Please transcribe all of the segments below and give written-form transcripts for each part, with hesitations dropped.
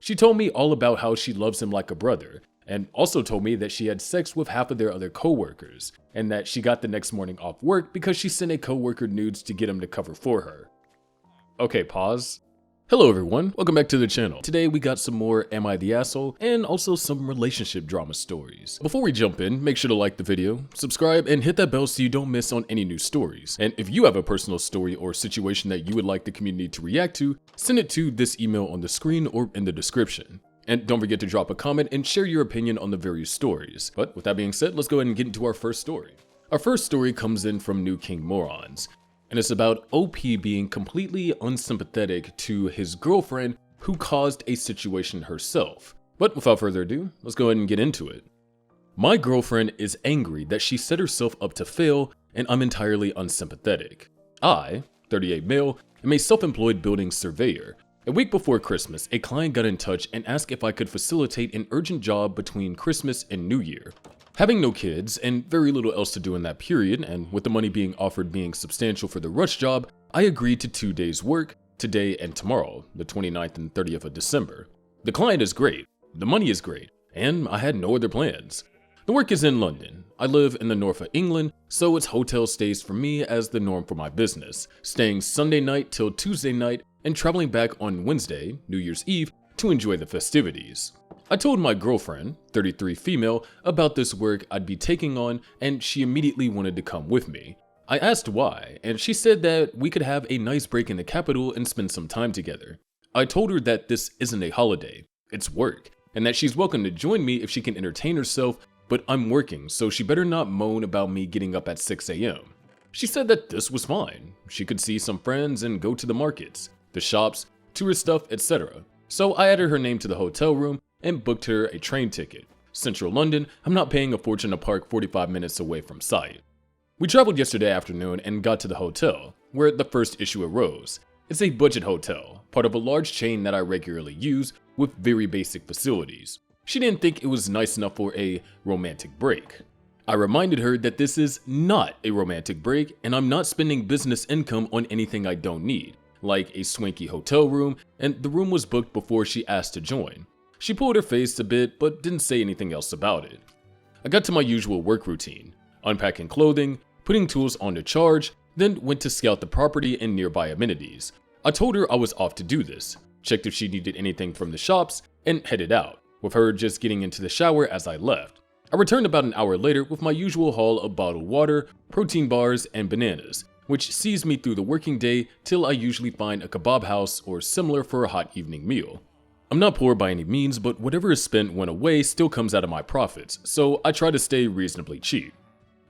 She told me all about how she loves him like a brother, and also told me that she had sex with half of their other coworkers, and that she got the next morning off work because she sent a coworker nudes to get him to cover for her. Okay, pause. Hello everyone, welcome back to the channel. Today we got some more Am I the Asshole and also some relationship drama stories. Before we jump in, make sure to like the video, subscribe, and hit that bell so you don't miss on any new stories. And if you have a personal story or situation that you would like the community to react to, send it to this email on the screen or in the description. And don't forget to drop a comment and share your opinion on the various stories. But with that being said, let's go ahead and get into our first story. Our first story comes in from New King Morons, and it's about OP being completely unsympathetic to his girlfriend who caused a situation herself. But without further ado, let's go ahead and get into it. My girlfriend is angry that she set herself up to fail, and I'm entirely unsympathetic. I, 38 male, am a self-employed building surveyor. A week before Christmas, a client got in touch and asked if I could facilitate an urgent job between Christmas and New Year. Having no kids and very little else to do in that period, and with the money being offered being substantial for the rush job, I agreed to 2 days work, today and tomorrow, the 29th and 30th of December. The client is great, the money is great, and I had no other plans. The work is in London. I live in the north of England, so it's hotel stays for me as the norm for my business, staying Sunday night till Tuesday night and traveling back on Wednesday, New Year's Eve, to enjoy the festivities. I told my girlfriend, 33 female, about this work I'd be taking on, and she immediately wanted to come with me. I asked why, and she said that we could have a nice break in the capital and spend some time together. I told her that this isn't a holiday, it's work, and that she's welcome to join me if she can entertain herself, but I'm working, so she better not moan about me getting up at 6 a.m. She said that this was fine. She could see some friends and go to the markets, the shops, tourist stuff, etc. So I added her name to the hotel room and booked her a train ticket. Central London, I'm not paying a fortune to park 45 minutes away from site. We traveled yesterday afternoon and got to the hotel, where the first issue arose. It's a budget hotel, part of a large chain that I regularly use with very basic facilities. She didn't think it was nice enough for a romantic break. I reminded her that this is not a romantic break and I'm not spending business income on anything I don't need, like a swanky hotel room, and the room was booked before she asked to join. She pulled her face a bit, but didn't say anything else about it. I got to my usual work routine, unpacking clothing, putting tools on to charge, then went to scout the property and nearby amenities. I told her I was off to do this, checked if she needed anything from the shops, and headed out, with her just getting into the shower as I left. I returned about an hour later with my usual haul of bottled water, protein bars, and bananas, which sees me through the working day till I usually find a kebab house or similar for a hot evening meal. I'm not poor by any means, but whatever is spent when away still comes out of my profits, so I try to stay reasonably cheap.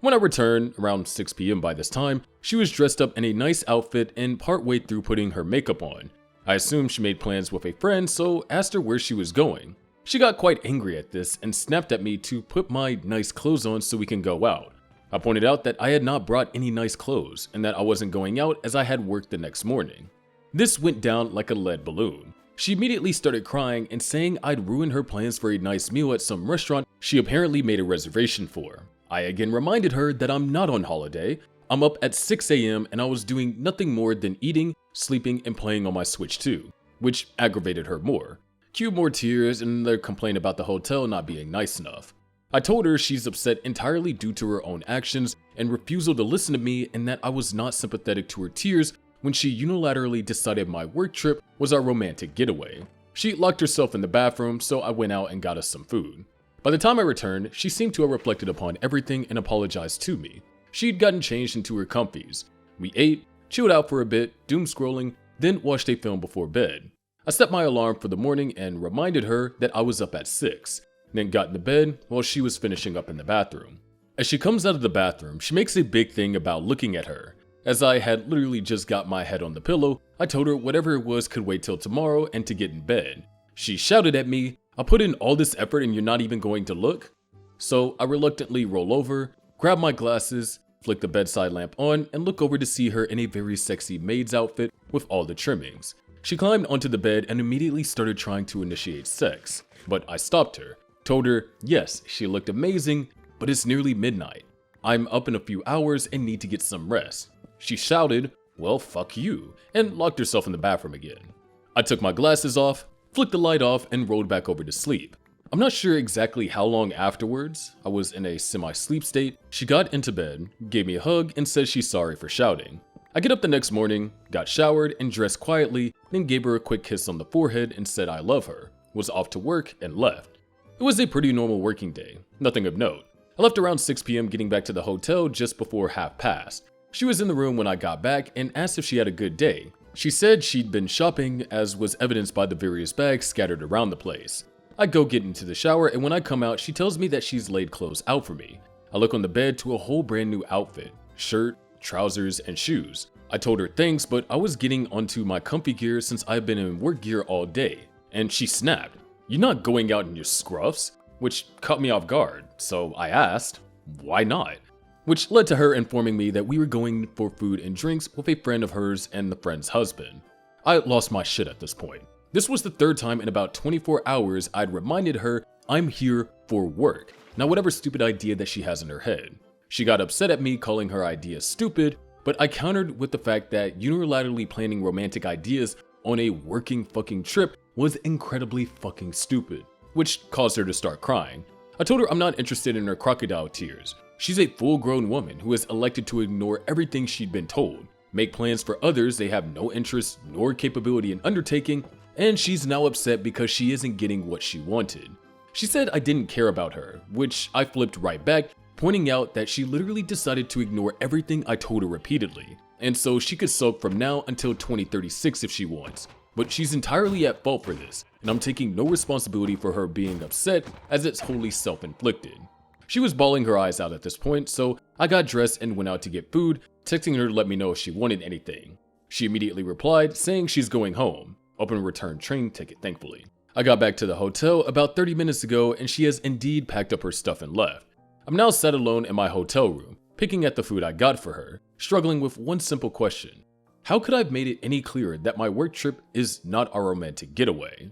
When I returned, around 6 p.m. by this time, she was dressed up in a nice outfit and partway through putting her makeup on. I assumed she made plans with a friend, so asked her where she was going. She got quite angry at this and snapped at me to put my nice clothes on so we can go out. I pointed out that I had not brought any nice clothes and that I wasn't going out as I had work the next morning. This went down like a lead balloon. She immediately started crying and saying I'd ruined her plans for a nice meal at some restaurant she apparently made a reservation for. I again reminded her that I'm not on holiday, I'm up at 6 a.m. and I was doing nothing more than eating, sleeping, and playing on my Switch 2, which aggravated her more. Cue more tears and their complaint about the hotel not being nice enough. I told her she's upset entirely due to her own actions and refusal to listen to me, and that I was not sympathetic to her tears when she unilaterally decided my work trip was our romantic getaway. She locked herself in the bathroom, so I went out and got us some food. By the time I returned, she seemed to have reflected upon everything and apologized to me. She'd gotten changed into her comfies. We ate, chilled out for a bit, doom scrolling, then watched a film before bed. I set my alarm for the morning and reminded her that I was up at 6, then got into bed while she was finishing up in the bathroom. As she comes out of the bathroom, she makes a big thing about looking at her. As I had literally just got my head on the pillow, I told her whatever it was could wait till tomorrow and to get in bed. She shouted at me, "I put in all this effort and you're not even going to look?" So I reluctantly roll over, grab my glasses, flick the bedside lamp on, and look over to see her in a very sexy maid's outfit with all the trimmings. She climbed onto the bed and immediately started trying to initiate sex, but I stopped her, told her, yes, she looked amazing, but it's nearly midnight. I'm up in a few hours and need to get some rest. She shouted, "Well, fuck you," and locked herself in the bathroom again. I took my glasses off, flicked the light off, and rolled back over to sleep. I'm not sure exactly how long afterwards, I was in a semi-sleep state, she got into bed, gave me a hug, and said she's sorry for shouting. I get up the next morning, got showered, and dressed quietly, then gave her a quick kiss on the forehead and said I love her, was off to work, and left. It was a pretty normal working day, nothing of note. I left around 6 p.m. getting back to the hotel just before 1:30. She was in the room when I got back and asked if she had a good day. She said she'd been shopping, as was evidenced by the various bags scattered around the place. I go get into the shower, and when I come out, she tells me that she's laid clothes out for me. I look on the bed to a whole brand new outfit, shirt, trousers, and shoes. I told her thanks, but I was getting onto my comfy gear since I've been in work gear all day, and she snapped, "You're not going out in your scruffs?" Which caught me off guard, so I asked, "Why not?" Which led to her informing me that we were going for food and drinks with a friend of hers and the friend's husband. I lost my shit at this point. This was the third time in about 24 hours I'd reminded her I'm here for work, not whatever stupid idea that she has in her head. She got upset at me calling her idea stupid, but I countered with the fact that unilaterally planning romantic ideas on a working fucking trip was incredibly fucking stupid, which caused her to start crying. I told her I'm not interested in her crocodile tears. She's a full-grown woman who has elected to ignore everything she'd been told, make plans for others they have no interest nor capability in undertaking, and she's now upset because she isn't getting what she wanted. She said I didn't care about her, which I flipped right back, pointing out that she literally decided to ignore everything I told her repeatedly, and so she could sulk from now until 2036 if she wants. But she's entirely at fault for this, and I'm taking no responsibility for her being upset, as it's wholly self-inflicted. She was bawling her eyes out at this point, so I got dressed and went out to get food, texting her to let me know if she wanted anything. She immediately replied, saying she's going home. Open return train ticket, thankfully. I got back to the hotel about 30 minutes ago, and she has indeed packed up her stuff and left. I'm now sat alone in my hotel room, picking at the food I got for her, struggling with one simple question. How could I have made it any clearer that my work trip is not our romantic getaway?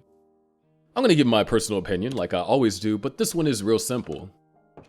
I'm gonna give my personal opinion like I always do, but this one is real simple.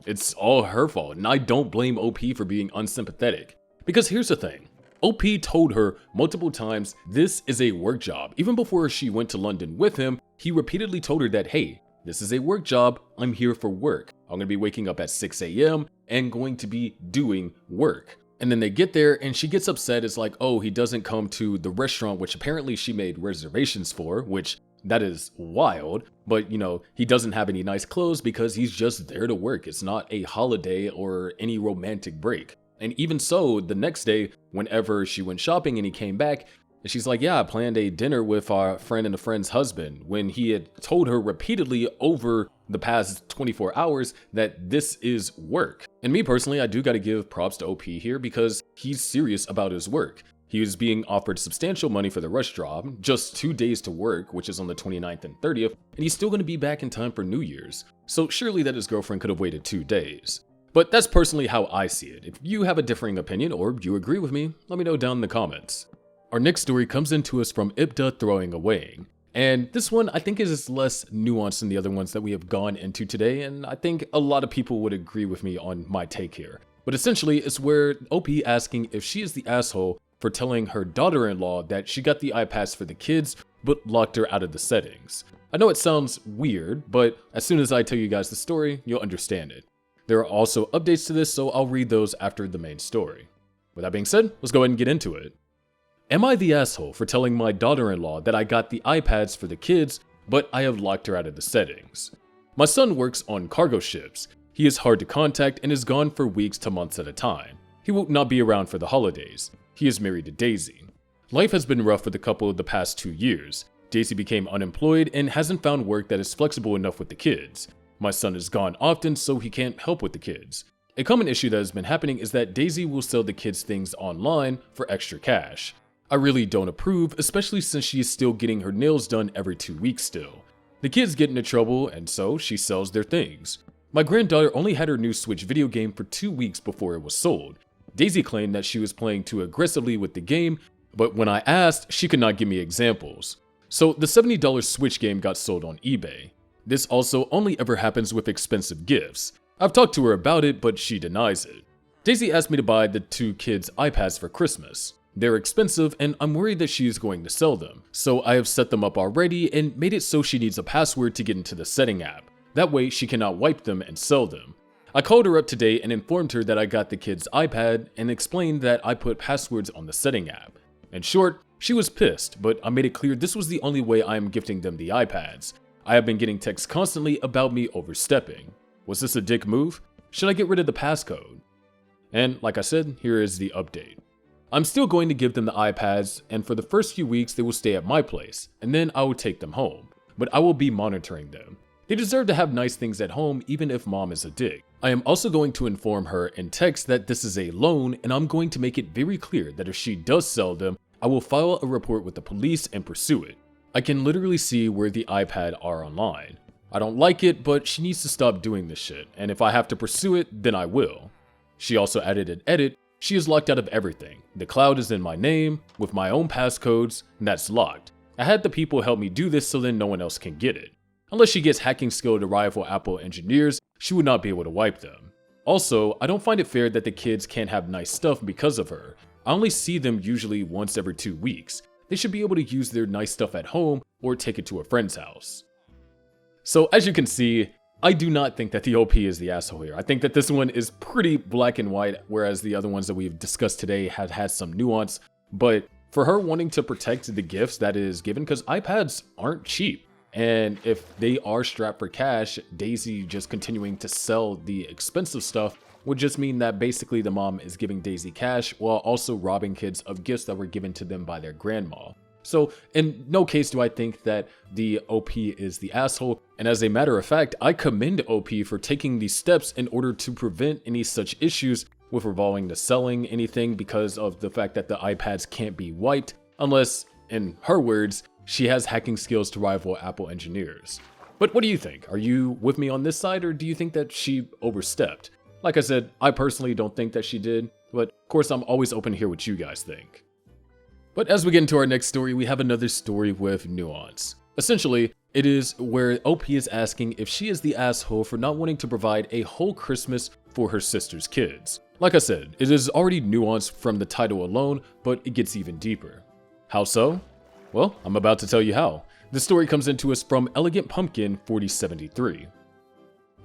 It's all her fault, and I don't blame OP for being unsympathetic. Because here's the thing. OP told her multiple times this is a work job. Even before she went to London with him, he repeatedly told her that, hey, this is a work job, I'm here for work. I'm gonna be waking up at 6 a.m. and going to be doing work. And then they get there and she gets upset. It's like, oh, he doesn't come to the restaurant, which apparently she made reservations for, which that is wild. But you know, he doesn't have any nice clothes because he's just there to work. It's not a holiday or any romantic break. And even so, the next day, whenever she went shopping and he came back, she's like, yeah, I planned a dinner with our friend and a friend's husband, when he had told her repeatedly over the past 24 hours that this is work. And me personally, I do got to give props to OP here because he's serious about his work. He was being offered substantial money for the rush job, just 2 days to work, which is on the 29th and 30th, and he's still going to be back in time for New Year's. So surely that his girlfriend could have waited 2 days. But that's personally how I see it. If you have a differing opinion or you agree with me, let me know down in the comments. Our next story comes into us from IPTA Throwing Away. And this one I think is less nuanced than the other ones that we have gone into today, and I think a lot of people would agree with me on my take here. But essentially, it's where OP asking if she is the asshole for telling her daughter-in-law that she got the iPads for the kids, but locked her out of the settings. I know it sounds weird, but as soon as I tell you guys the story, you'll understand it. There are also updates to this, so I'll read those after the main story. With that being said, let's go ahead and get into it. Am I the asshole for telling my daughter-in-law that I got the iPads for the kids, but I have locked her out of the settings? My son works on cargo ships. He is hard to contact and is gone for weeks to months at a time. He will not be around for the holidays. He is married to Daisy. Life has been rough for the couple the past 2 years. Daisy became unemployed and hasn't found work that is flexible enough with the kids. My son is gone often, so he can't help with the kids. A common issue that has been happening is that Daisy will sell the kids things online for extra cash. I really don't approve, especially since she is still getting her nails done every 2 weeks still. The kids get into trouble, and so she sells their things. My granddaughter only had her new Switch video game for 2 weeks before it was sold. Daisy claimed that she was playing too aggressively with the game, but when I asked, she could not give me examples. So the $70 Switch game got sold on eBay. This also only ever happens with expensive gifts. I've talked to her about it, but she denies it. Daisy asked me to buy the 2 kids iPads for Christmas. They're expensive and I'm worried that she is going to sell them, so I have set them up already and made it so she needs a password to get into the setting app. That way she cannot wipe them and sell them. I called her up today and informed her that I got the kid's iPad and explained that I put passwords on the setting app. In short, she was pissed, but I made it clear this was the only way I am gifting them the iPads. I have been getting texts constantly about me overstepping. Was this a dick move? Should I get rid of the passcode? And like I said, here is the update. I'm still going to give them the iPads, and for the first few weeks they will stay at my place, and then I will take them home. But I will be monitoring them. They deserve to have nice things at home even if mom is a dick. I am also going to inform her in text that this is a loan, and I'm going to make it very clear that if she does sell them, I will file a report with the police and pursue it. I can literally see where the iPad are online. I don't like it, but she needs to stop doing this shit, and if I have to pursue it, then I will. She also added an edit. She is locked out of everything. The cloud is in my name, with my own passcodes, and that's locked. I had the people help me do this so then no one else can get it. Unless she gets hacking skill to rival Apple engineers, she would not be able to wipe them. Also, I don't find it fair that the kids can't have nice stuff because of her. I only see them usually once every 2 weeks. They should be able to use their nice stuff at home or take it to a friend's house. So as you can see, I do not think that the OP is the asshole here. I think that this one is pretty black and white, whereas the other ones that we've discussed today have had some nuance. But for her wanting to protect the gifts that is given, because iPads aren't cheap. And if they are strapped for cash, Daisy just continuing to sell the expensive stuff would just mean that basically the mom is giving Daisy cash while also robbing kids of gifts that were given to them by their grandma. So in no case do I think that the OP is the asshole, and as a matter of fact, I commend OP for taking these steps in order to prevent any such issues with revolving to selling anything because of the fact that the iPads can't be wiped unless, in her words, she has hacking skills to rival Apple engineers. But what do you think? Are you with me on this side, or do you think that she overstepped? Like I said, I personally don't think that she did, but of course I'm always open to hear what you guys think. But as we get into our next story, we have another story with nuance. Essentially, it is where OP is asking if she is the asshole for not wanting to provide a whole Christmas for her sister's kids. Like I said, it is already nuanced from the title alone, but it gets even deeper. How so? Well, I'm about to tell you how. The story comes into us from Elegant Pumpkin 4073.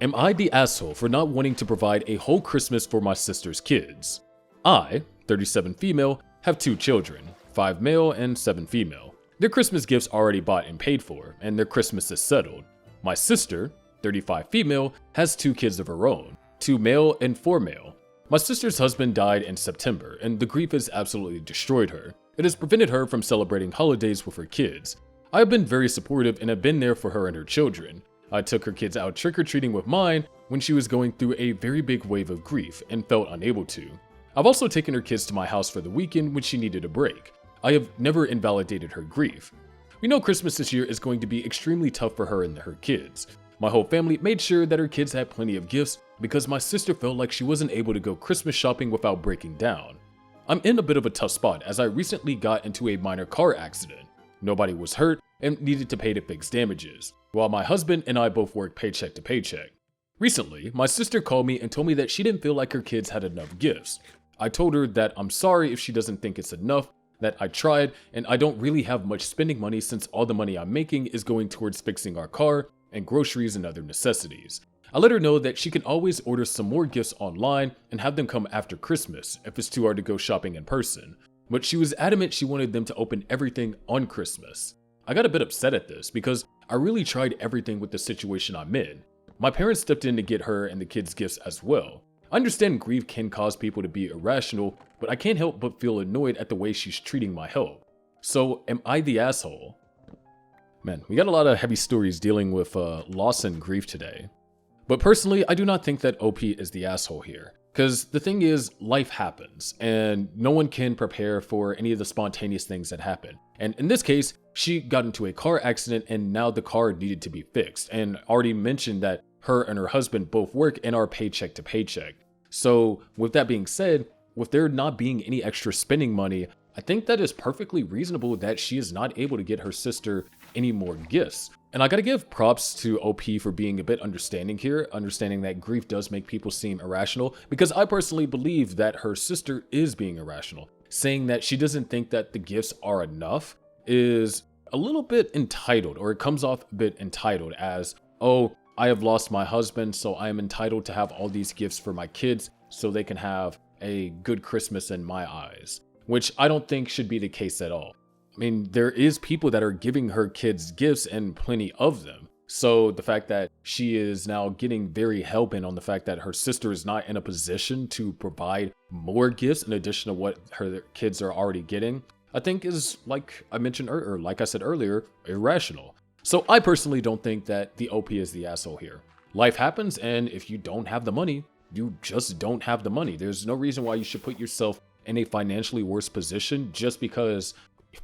Am I the asshole for not wanting to provide a whole Christmas for my sister's kids? I, 37 female, have 2 children, 5 male and 7 female. Their Christmas gifts already bought and paid for, and their Christmas is settled. My sister, 35 female, has 2 kids of her own, 2 male and 4 male. My sister's husband died in September, and the grief has absolutely destroyed her. It has prevented her from celebrating holidays with her kids. I have been very supportive and have been there for her and her children. I took her kids out trick-or-treating with mine when she was going through a very big wave of grief and felt unable to. I've also taken her kids to my house for the weekend when she needed a break. I have never invalidated her grief. We know Christmas this year is going to be extremely tough for her and her kids. My whole family made sure that her kids had plenty of gifts because my sister felt like she wasn't able to go Christmas shopping without breaking down. I'm in a bit of a tough spot as I recently got into a minor car accident. Nobody was hurt and needed to pay to fix damages, while my husband and I both work paycheck to paycheck. Recently, my sister called me and told me that she didn't feel like her kids had enough gifts. I told her that I'm sorry if she doesn't think it's enough, that I tried, and I don't really have much spending money since all the money I'm making is going towards fixing our car and groceries and other necessities. I let her know that she can always order some more gifts online and have them come after Christmas if it's too hard to go shopping in person. But she was adamant she wanted them to open everything on Christmas. I got a bit upset at this because I really tried everything with the situation I'm in. My parents stepped in to get her and the kids gifts as well. I understand grief can cause people to be irrational, but I can't help but feel annoyed at the way she's treating my help. So am I the asshole? Man, we got a lot of heavy stories dealing with loss and grief today. But personally, I do not think that OP is the asshole here. Because the thing is, life happens, and no one can prepare for any of the spontaneous things that happen. And in this case, she got into a car accident and now the car needed to be fixed. And already mentioned that her and her husband both work and are paycheck to paycheck. So with that being said, with there not being any extra spending money, I think that is perfectly reasonable that she is not able to get her sister any more gifts. And I gotta give props to OP for being a bit understanding here, understanding that grief does make people seem irrational, because I personally believe that her sister is being irrational. saying that she doesn't think that the gifts are enough is a little bit entitled, or it comes off a bit entitled as, oh, I have lost my husband, so I am entitled to have all these gifts for my kids so they can have a good Christmas in my eyes, which I don't think should be the case at all. I mean, there is people that are giving her kids gifts and plenty of them. So the fact that she is now getting very hell-bent on the fact that her sister is not in a position to provide more gifts in addition to what her kids are already getting, I think is, like I mentioned earlier, like I said earlier, irrational. So I personally don't think that the OP is the asshole here. Life happens, and if you don't have the money, you just don't have the money. There's no reason why you should put yourself in a financially worse position just because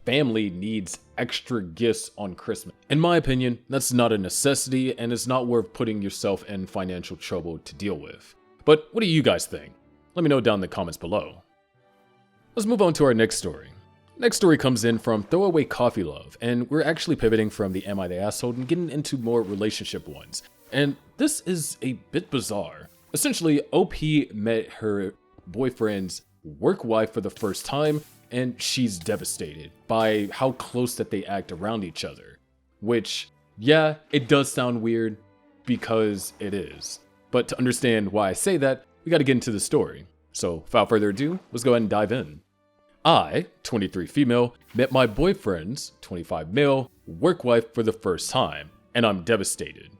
family needs extra gifts on Christmas. In my opinion, that's not a necessity, and it's not worth putting yourself in financial trouble to deal with. But what do you guys think? Let me know down in the comments below. Let's move on to our next story. Next story comes in from Throwaway Coffee Love, and we're actually pivoting from the Am I the Asshole and getting into more relationship ones. And this is a bit bizarre. Essentially, OP met her boyfriend's work wife for the first time, and she's devastated by how close that they act around each other. Which, yeah, it does sound weird, because it is. But to understand why I say that, we gotta get into the story. So, without further ado, let's go ahead and dive in. I, 23 female, met my boyfriend's, 25 male, work wife for the first time, and I'm devastated.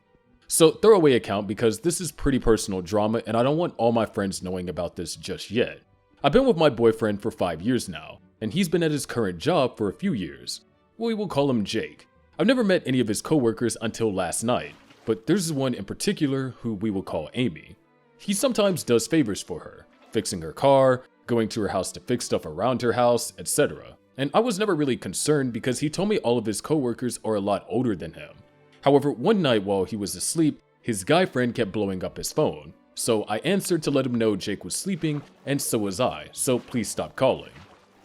So throwaway account because this is pretty personal drama and I don't want all my friends knowing about this just yet. I've been with my boyfriend for 5 years now, and he's been at his current job for a few years. We will call him Jake. I've never met any of his coworkers until last night, but there's one in particular who we will call Amy. He sometimes does favors for her, fixing her car, going to her house to fix stuff around her house, etc. And I was never really concerned because he told me all of his coworkers are a lot older than him. However, one night while he was asleep, his guy friend kept blowing up his phone. So I answered to let him know Jake was sleeping, and so was I, so please stop calling.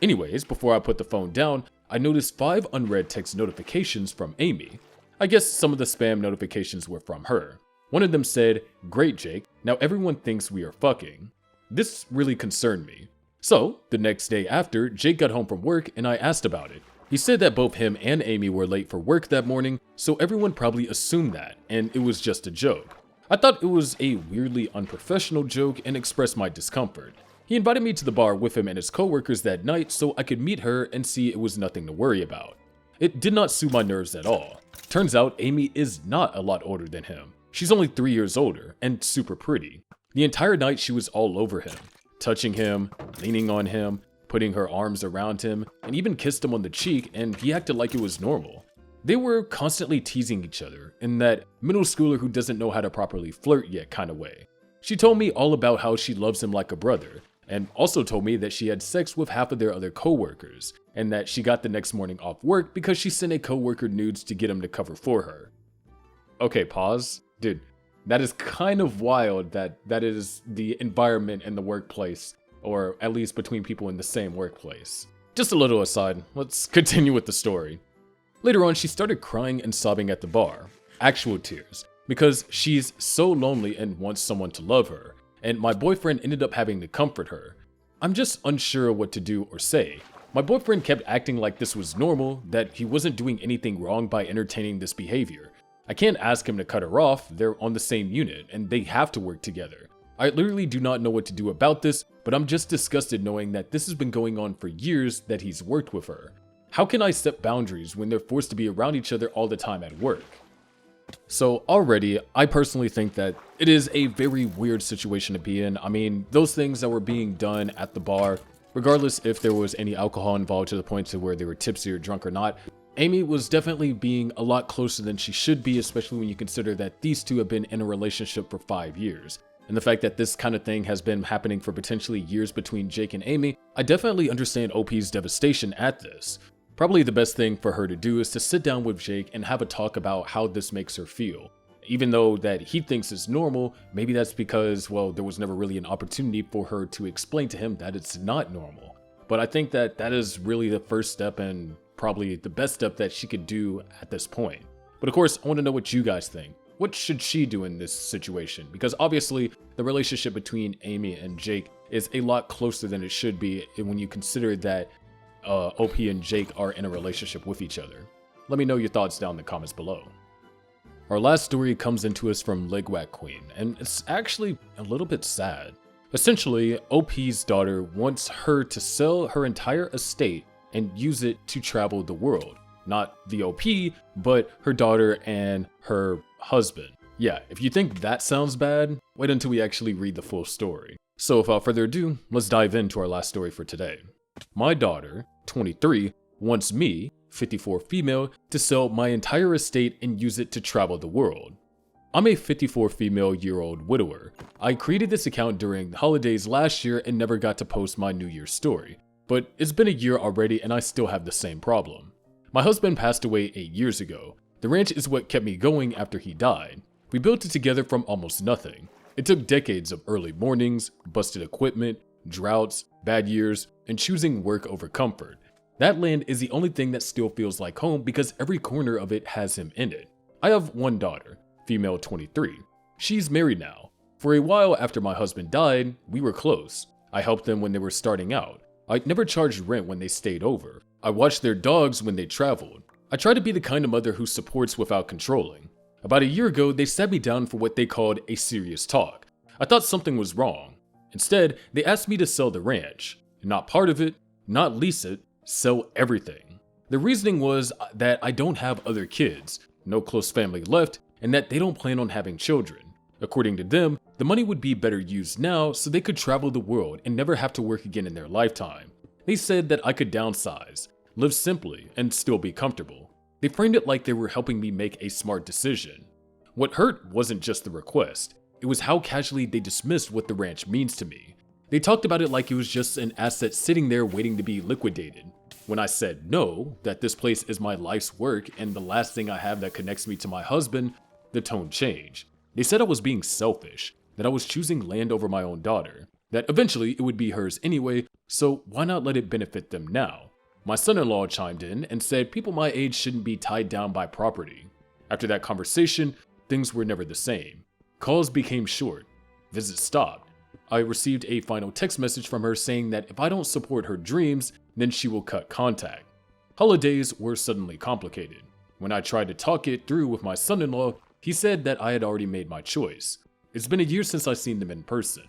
Anyways, before I put the phone down, I noticed 5 unread text notifications from Amy. I guess some of the spam notifications were from her. One of them said, "Great Jake, now everyone thinks we are fucking." This really concerned me. So, the next day after, Jake got home from work and I asked about it. He said that both him and Amy were late for work that morning, so everyone probably assumed that, and it was just a joke. I thought it was a weirdly unprofessional joke and expressed my discomfort. He invited me to the bar with him and his coworkers that night so I could meet her and see it was nothing to worry about. It did not soothe my nerves at all. Turns out Amy is not a lot older than him. She's only 3 years older and super pretty. The entire night she was all over him, touching him, leaning on him, putting her arms around him, and even kissed him on the cheek, and he acted like it was normal. They were constantly teasing each other in that middle schooler who doesn't know how to properly flirt yet kind of way. She told me all about how she loves him like a brother, and also told me that she had sex with half of their other coworkers, and that she got the next morning off work because she sent a coworker nudes to get him to cover for her. Okay, pause. Dude, that is kind of wild that is the environment in the workplace, or at least between people in the same workplace. Just a little aside, let's continue with the story. Later on, she started crying and sobbing at the bar, actual tears, because she's so lonely and wants someone to love her, and my boyfriend ended up having to comfort her. I'm just unsure what to do or say. My boyfriend kept acting like this was normal, that he wasn't doing anything wrong by entertaining this behavior. I can't ask him to cut her off, they're on the same unit, and they have to work together. I literally do not know what to do about this, but I'm just disgusted knowing that this has been going on for years that he's worked with her. How can I set boundaries when they're forced to be around each other all the time at work? So already, I personally think that it is a very weird situation to be in. I mean, those things that were being done at the bar, regardless if there was any alcohol involved to the point to where they were tipsy or drunk or not, Amy was definitely being a lot closer than she should be, especially when you consider that these two have been in a relationship for 5 years. And the fact that this kind of thing has been happening for potentially years between Jake and Amy, I definitely understand OP's devastation at this. Probably the best thing for her to do is to sit down with Jake and have a talk about how this makes her feel. Even though that he thinks it's normal, maybe that's because, well, there was never really an opportunity for her to explain to him that it's not normal. But I think that that is really the first step and probably the best step that she could do at this point. But of course, I want to know what you guys think. What should she do in this situation? Because obviously, the relationship between Amy and Jake is a lot closer than it should be when you consider that OP and Jake are in a relationship with each other. Let me know your thoughts down in the comments below. Our last story comes into us from Legwak Queen, and it's actually a little bit sad. Essentially, OP's daughter wants her to sell her entire estate and use it to travel the world. Not the OP, but her daughter and her husband. Yeah, if you think that sounds bad, wait until we actually read the full story. So without further ado, let's dive into our last story for today. My daughter, 23, wants me, 54 female, to sell my entire estate and use it to travel the world. I'm a 54 female-year-old widower. I created this account during the holidays last year and never got to post my New Year's story. But it's been a year already and I still have the same problem. My husband passed away 8 years ago. The ranch is what kept me going after he died. We built it together from almost nothing. It took decades of early mornings, busted equipment, droughts, bad years, and choosing work over comfort. That land is the only thing that still feels like home because every corner of it has him in it. I have one daughter, female 23. She's married now. For a while after my husband died, we were close. I helped them when they were starting out. I never charged rent when they stayed over. I watched their dogs when they traveled. I try to be the kind of mother who supports without controlling. About a year ago, they sat me down for what they called a serious talk. I thought something was wrong. Instead, they asked me to sell the ranch. Not part of it, not lease it, sell everything. The reasoning was that I don't have other kids, no close family left, and that they don't plan on having children. According to them, the money would be better used now so they could travel the world and never have to work again in their lifetime. They said that I could downsize, live simply, and still be comfortable. They framed it like they were helping me make a smart decision. What hurt wasn't just the request, it was how casually they dismissed what the ranch means to me. They talked about it like it was just an asset sitting there waiting to be liquidated. When I said no, that this place is my life's work and the last thing I have that connects me to my husband, the tone changed. They said I was being selfish, that I was choosing land over my own daughter, that eventually it would be hers anyway, so why not let it benefit them now? My son-in-law chimed in and said people my age shouldn't be tied down by property. After that conversation, things were never the same. Calls became short. Visits stopped. I received a final text message from her saying that if I don't support her dreams, then she will cut contact. Holidays were suddenly complicated. When I tried to talk it through with my son-in-law, he said that I had already made my choice. It's been a year since I've seen them in person.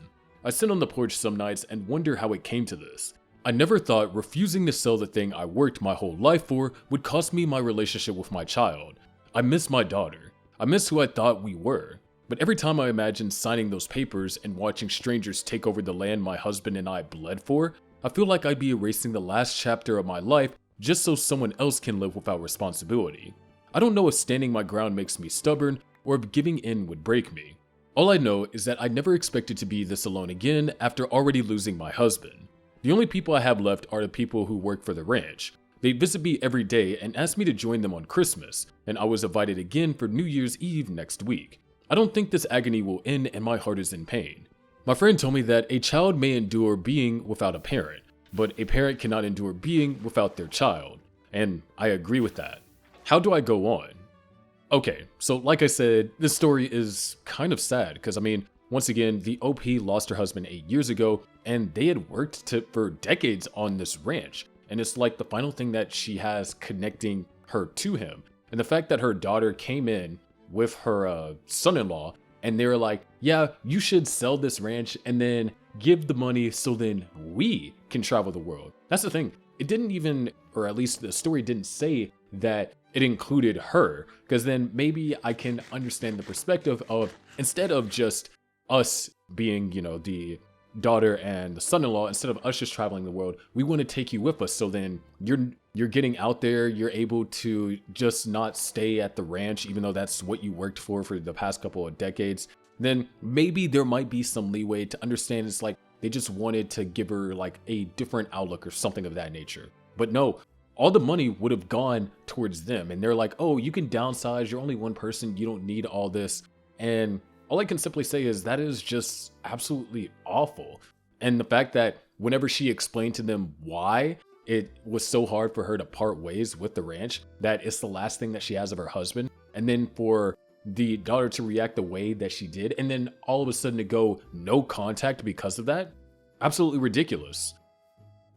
I sit on the porch some nights and wonder how it came to this. I never thought refusing to sell the thing I worked my whole life for would cost me my relationship with my child. I miss my daughter. I miss who I thought we were. But every time I imagine signing those papers and watching strangers take over the land my husband and I bled for, I feel like I'd be erasing the last chapter of my life just so someone else can live without responsibility. I don't know if standing my ground makes me stubborn or if giving in would break me. All I know is that I never expected to be this alone again after already losing my husband. The only people I have left are the people who work for the ranch. They visit me every day and ask me to join them on Christmas, and I was invited again for New Year's Eve next week. I don't think this agony will end and my heart is in pain. My friend told me that a child may endure being without a parent, but a parent cannot endure being without their child, and I agree with that. How do I go on? Okay, so like I said, this story is kind of sad because once again, the OP lost her husband 8 years ago and they had worked for decades on this ranch. And it's like the final thing that she has connecting her to him. And the fact that her daughter came in with her son-in-law and they were like, yeah, you should sell this ranch and then give the money so then we can travel the world. That's the thing. It didn't even, or at least the story didn't say that it included her, because then maybe I can understand the perspective of instead of just us being, the daughter and the son-in-law, instead of us just traveling the world, we want to take you with us. So then you're getting out there, you're able to just not stay at the ranch, even though that's what you worked for the past couple of decades. Then maybe there might be some leeway to understand it's like they just wanted to give her like a different outlook or something of that nature. But no, all the money would have gone towards them. And they're like, oh, you can downsize. You're only one person. You don't need all this. And all I can simply say is that is just absolutely awful. And the fact that whenever she explained to them why it was so hard for her to part ways with the ranch, that it's the last thing that she has of her husband. And then for the daughter to react the way that she did, and then all of a sudden to go no contact because of that. absolutely ridiculous.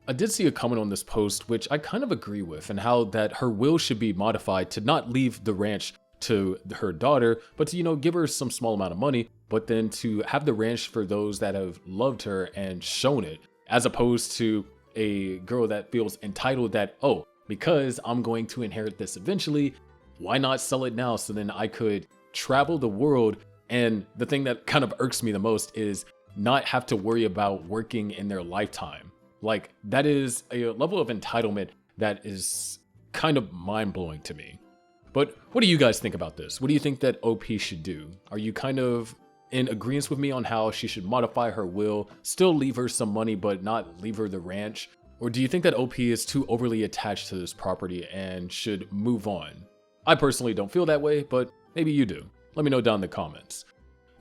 I did see a comment on this post which I kind of agree with, and how that her will should be modified to not leave the ranch to her daughter, but to, give her some small amount of money, but then to have the ranch for those that have loved her and shown it, as opposed to a girl that feels entitled that, oh, because I'm going to inherit this eventually, why not sell it now so then I could travel the world? And the thing that kind of irks me the most is not have to worry about working in their lifetime. Like, that is a level of entitlement that is kind of mind-blowing to me. But what do you guys think about this? What do you think that OP should do? Are you kind of in agreement with me on how she should modify her will, still leave her some money, but not leave her the ranch? Or do you think that OP is too overly attached to this property and should move on? I personally don't feel that way, but maybe you do. Let me know down in the comments.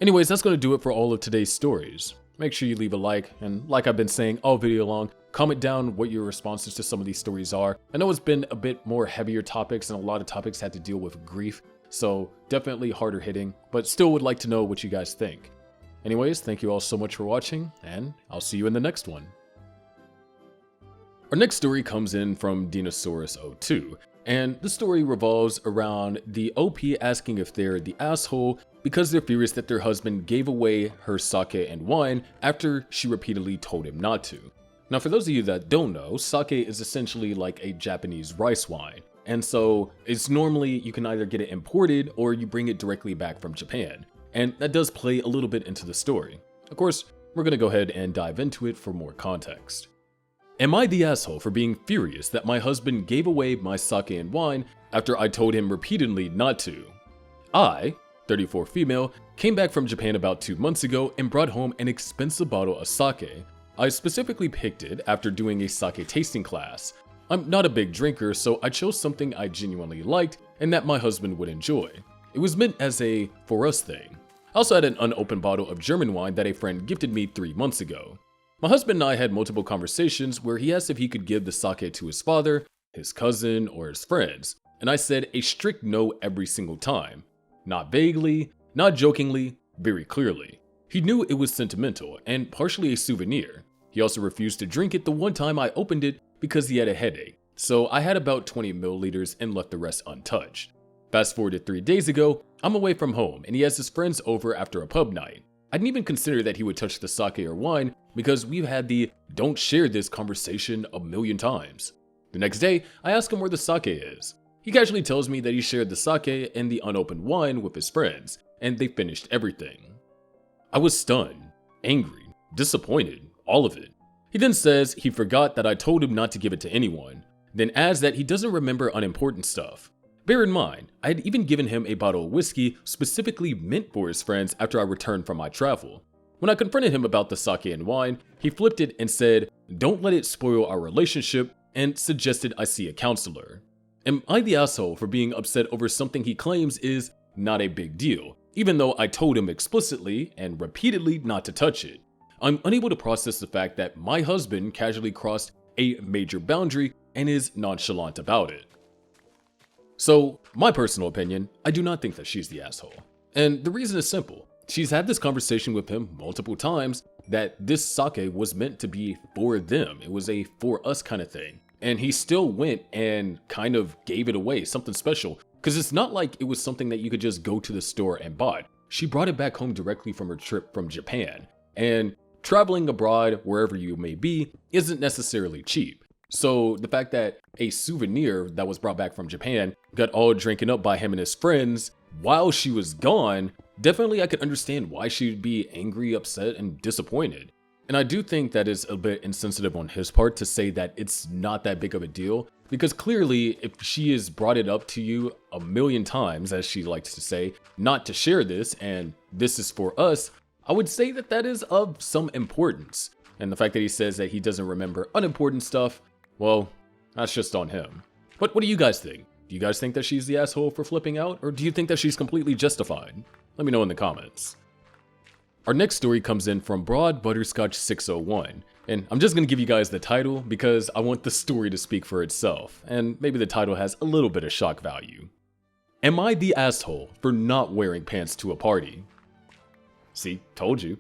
Anyways, that's going to do it for all of today's stories. Make sure you leave a like, and like I've been saying all video long, comment down what your responses to some of these stories are. I know it's been a bit more heavier topics, and a lot of topics had to deal with grief, so definitely harder hitting, but still would like to know what you guys think. Anyways, thank you all so much for watching, and I'll see you in the next one. Our next story comes in from Dinosaurus02, and the story revolves around the OP asking if they're the asshole because they're furious that their husband gave away her sake and wine after she repeatedly told him not to. Now, for those of you that don't know, sake is essentially like a Japanese rice wine. And so it's normally you can either get it imported or you bring it directly back from Japan. And that does play a little bit into the story. Of course, we're going to go ahead and dive into it for more context. Am I the asshole for being furious that my husband gave away my sake and wine after I told him repeatedly not to? I, 34 female, came back from Japan about 2 months ago and brought home an expensive bottle of sake. I specifically picked it after doing a sake tasting class. I'm not a big drinker, so I chose something I genuinely liked and that my husband would enjoy. It was meant as a for us thing. I also had an unopened bottle of German wine that a friend gifted me 3 months ago. My husband and I had multiple conversations where he asked if he could give the sake to his father, his cousin, or his friends, and I said a strict no every single time. Not vaguely, not jokingly, very clearly. He knew it was sentimental and partially a souvenir. He also refused to drink it the one time I opened it because he had a headache, so I had about 20 milliliters and left the rest untouched. Fast forward to 3 days ago, I'm away from home and he has his friends over after a pub night. I didn't even consider that he would touch the sake or wine because we've had the don't share this conversation a million times. The next day, I ask him where the sake is. He casually tells me that he shared the sake and the unopened wine with his friends, and they finished everything. I was stunned, angry, disappointed, all of it. He then says he forgot that I told him not to give it to anyone, then adds that he doesn't remember unimportant stuff. Bear in mind, I had even given him a bottle of whiskey specifically meant for his friends after I returned from my travel. When I confronted him about the sake and wine, he flipped it and said, "Don't let it spoil our relationship," and suggested I see a counselor. Am I the asshole for being upset over something he claims is not a big deal, even though I told him explicitly and repeatedly not to touch it? I'm unable to process the fact that my husband casually crossed a major boundary and is nonchalant about it. So, my personal opinion, I do not think that she's the asshole. And the reason is simple. She's had this conversation with him multiple times that this sake was meant to be for them. It was a for us kind of thing. And he still went and kind of gave it away, something special. Because it's not like it was something that you could just go to the store and buy. She brought it back home directly from her trip from Japan. And traveling abroad, wherever you may be, isn't necessarily cheap. So the fact that a souvenir that was brought back from Japan got all drinking up by him and his friends while she was gone, definitely I could understand why she'd be angry, upset, and disappointed. And I do think that is a bit insensitive on his part to say that it's not that big of a deal, because clearly if she has brought it up to you a million times, as she likes to say, not to share this and this is for us, I would say that that is of some importance. And the fact that he says that he doesn't remember unimportant stuff, well, that's just on him. But what do you guys think? Do you guys think that she's the asshole for flipping out, or do you think that she's completely justified? Let me know in the comments. Our next story comes in from Broad Butterscotch 601, and I'm just gonna give you guys the title because I want the story to speak for itself, and maybe the title has a little bit of shock value. Am I the asshole for not wearing pants to a party? See, told you.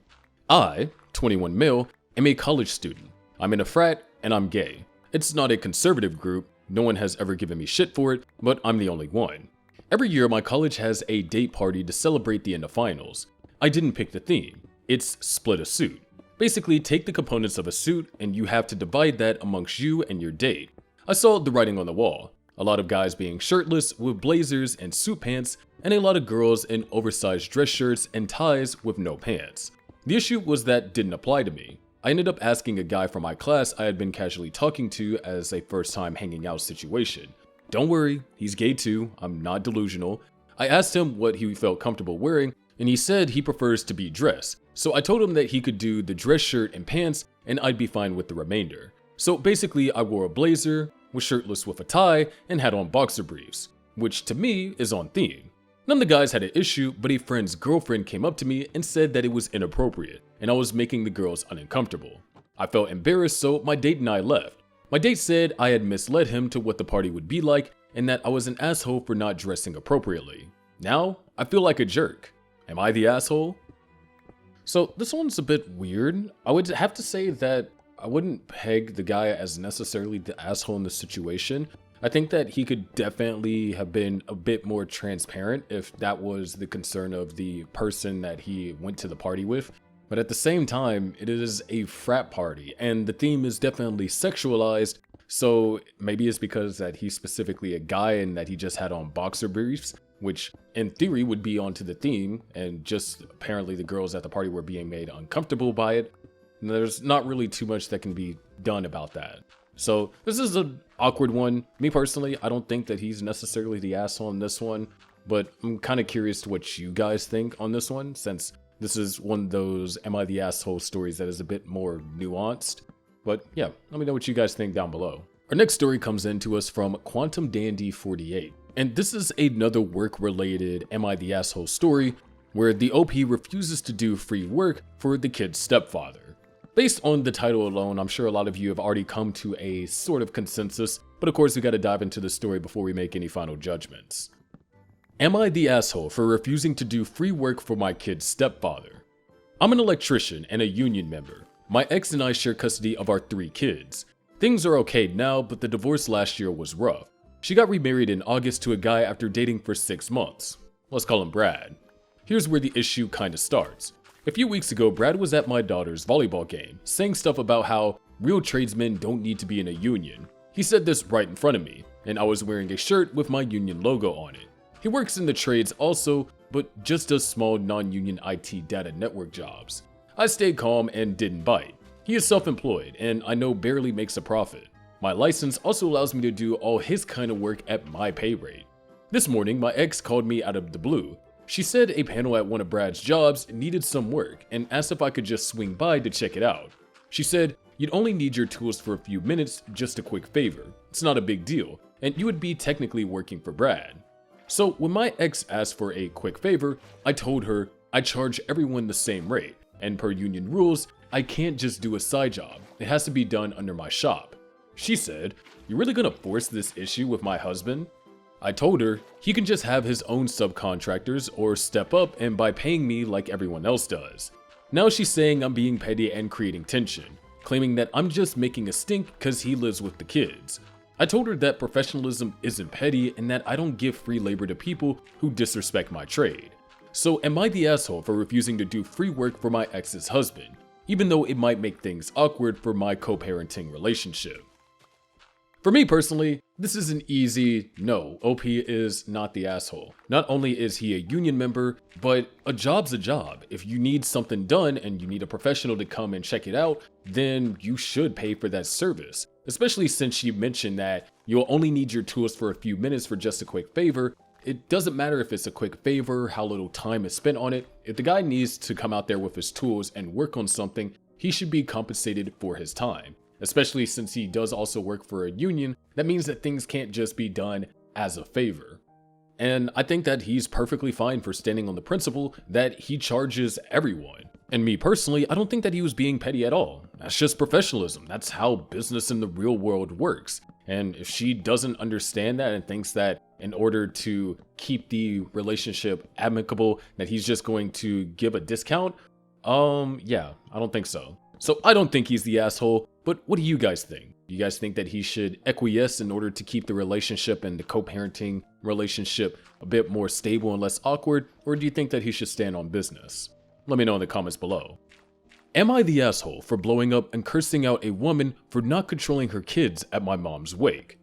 I, 21 male, am a college student. I'm in a frat, and I'm gay. It's not a conservative group, no one has ever given me shit for it, but I'm the only one. Every year, my college has a date party to celebrate the end of finals. I didn't pick the theme. It's split a suit. Basically, take the components of a suit, and you have to divide that amongst you and your date. I saw the writing on the wall. A lot of guys being shirtless with blazers and suit pants, and a lot of girls in oversized dress shirts and ties with no pants. The issue was that didn't apply to me. I ended up asking a guy from my class I had been casually talking to as a first time hanging out situation. Don't worry, he's gay too, I'm not delusional. I asked him what he felt comfortable wearing, and he said he prefers to be dressed. So I told him that he could do the dress shirt and pants, and I'd be fine with the remainder. So basically, I wore a blazer, was shirtless with a tie, and had on boxer briefs, which to me is on theme. None of the guys had an issue, but a friend's girlfriend came up to me and said that it was inappropriate, and I was making the girls uncomfortable. I felt embarrassed, so my date and I left. My date said I had misled him to what the party would be like, and that I was an asshole for not dressing appropriately. Now, I feel like a jerk. Am I the asshole? So this one's a bit weird. I would have to say that I wouldn't peg the guy as necessarily the asshole in the situation. I think that he could definitely have been a bit more transparent if that was the concern of the person that he went to the party with. But at the same time, it is a frat party and the theme is definitely sexualized. So maybe it's because that he's specifically a guy and that he just had on boxer briefs, which in theory would be onto the theme, and just apparently the girls at the party were being made uncomfortable by it. And there's not really too much that can be done about that. So this is an awkward one. Me personally, I don't think that he's necessarily the asshole in this one, but I'm kind of curious to what you guys think on this one, since this is one of those am I the asshole stories that is a bit more nuanced. But yeah, let me know what you guys think down below. Our next story comes in to us from Quantum Dandy 48. And this is another work-related am I the asshole story where the OP refuses to do free work for the kid's stepfather. Based on the title alone, I'm sure a lot of you have already come to a sort of consensus, but of course we gotta dive into the story before we make any final judgments. Am I the asshole for refusing to do free work for my kid's stepfather? I'm an electrician and a union member. My ex and I share custody of our 3 kids. Things are okay now, but the divorce last year was rough. She got remarried in August to a guy after dating for 6 months. Let's call him Brad. Here's where the issue kinda starts. A few weeks ago, Brad was at my daughter's volleyball game, saying stuff about how real tradesmen don't need to be in a union. He said this right in front of me, and I was wearing a shirt with my union logo on it. He works in the trades also, but just does small non-union IT data network jobs. I stayed calm and didn't bite. He is self-employed, and I know barely makes a profit. My license also allows me to do all his kind of work at my pay rate. This morning, my ex called me out of the blue. She said a panel at one of Brad's jobs needed some work and asked if I could just swing by to check it out. She said, "You'd only need your tools for a few minutes, just a quick favor. It's not a big deal, and you would be technically working for Brad." So when my ex asked for a quick favor, I told her I charge everyone the same rate, and per union rules, I can't just do a side job. It has to be done under my shop. She said, "You're really gonna force this issue with my husband?" I told her he can just have his own subcontractors or step up and by paying me like everyone else does. Now she's saying I'm being petty and creating tension, claiming that I'm just making a stink cause he lives with the kids. I told her that professionalism isn't petty and that I don't give free labor to people who disrespect my trade. So am I the asshole for refusing to do free work for my ex's husband, even though it might make things awkward for my co-parenting relationship? For me personally, this is an easy no. OP is not the asshole. Not only is he a union member, but a job's a job. If you need something done and you need a professional to come and check it out, then you should pay for that service. Especially since she mentioned that you'll only need your tools for a few minutes for just a quick favor. It doesn't matter if it's a quick favor, how little time is spent on it. If the guy needs to come out there with his tools and work on something, he should be compensated for his time. Especially since he does also work for a union, that means that things can't just be done as a favor. And I think that he's perfectly fine for standing on the principle that he charges everyone. And me personally, I don't think that he was being petty at all. That's just professionalism. That's how business in the real world works. And if she doesn't understand that and thinks that in order to keep the relationship amicable, that he's just going to give a discount, yeah, I don't think so. So I don't think he's the asshole, but what do you guys think? Do you guys think that he should acquiesce in order to keep the relationship and the co-parenting relationship a bit more stable and less awkward, or do you think that he should stand on business? Let me know in the comments below. Am I the asshole for blowing up and cursing out a woman for not controlling her kids at my mom's wake?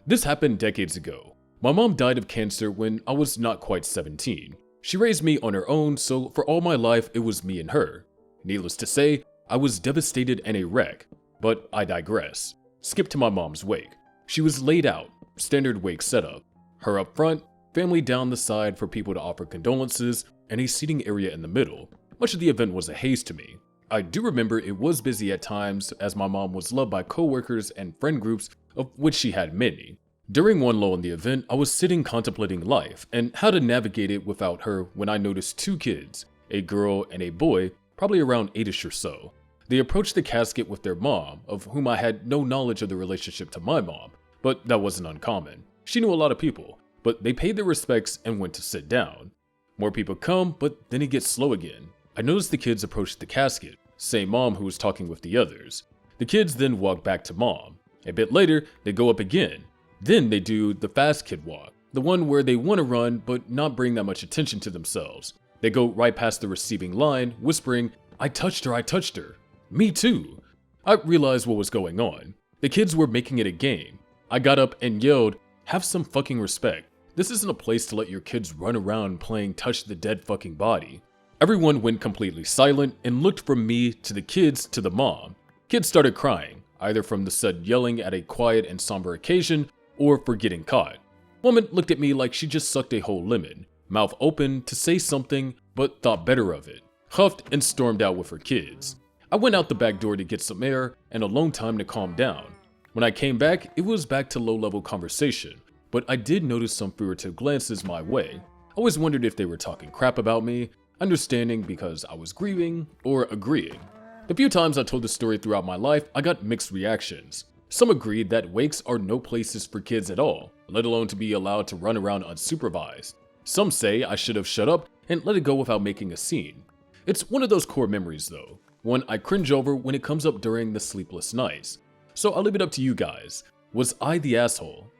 This happened decades ago. My mom died of cancer when I was not quite 17. She raised me on her own, so for all my life it was me and her. Needless to say, I was devastated and a wreck, but I digress. Skip to my mom's wake. She was laid out, standard wake setup. Her up front, family down the side for people to offer condolences, and a seating area in the middle. Much of the event was a haze to me. I do remember it was busy at times as my mom was loved by coworkers and friend groups, of which she had many. During one lull in the event, I was sitting contemplating life and how to navigate it without her when I noticed two kids, a girl and a boy, probably around 8ish or so. They approached the casket with their mom, of whom I had no knowledge of the relationship to my mom, but that wasn't uncommon. She knew a lot of people, but they paid their respects and went to sit down. More people come, but then it gets slow again. I noticed the kids approached the casket, same mom who was talking with the others. The kids then walk back to mom. A bit later, they go up again. Then they do the fast kid walk, the one where they want to run but not bring that much attention to themselves. They go right past the receiving line, whispering, I touched her, I touched her. Me too. I realized what was going on. The kids were making it a game. I got up and yelled, have some fucking respect. This isn't a place to let your kids run around playing touch the dead fucking body. Everyone went completely silent and looked from me to the kids to the mom. Kids started crying, either from the said yelling at a quiet and somber occasion or for getting caught. Woman looked at me like she just sucked a whole lemon, mouth open to say something, but thought better of it, huffed and stormed out with her kids. I went out the back door to get some air and alone time to calm down. When I came back, it was back to low-level conversation, but I did notice some furtive glances my way. I always wondered if they were talking crap about me, understanding because I was grieving, or agreeing. The few times I told the story throughout my life, I got mixed reactions. Some agreed that wakes are no places for kids at all, let alone to be allowed to run around unsupervised. Some say I should have shut up and let it go without making a scene. It's one of those core memories though, one I cringe over when it comes up during the sleepless nights. So I'll leave it up to you guys. Was I the asshole?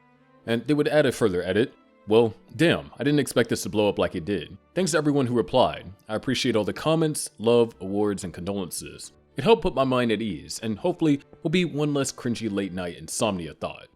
And they would add a further edit. Well, damn, I didn't expect this to blow up like it did. Thanks to everyone who replied. I appreciate all the comments, love, awards, and condolences. It helped put my mind at ease, and hopefully will be one less cringy late night insomnia thought.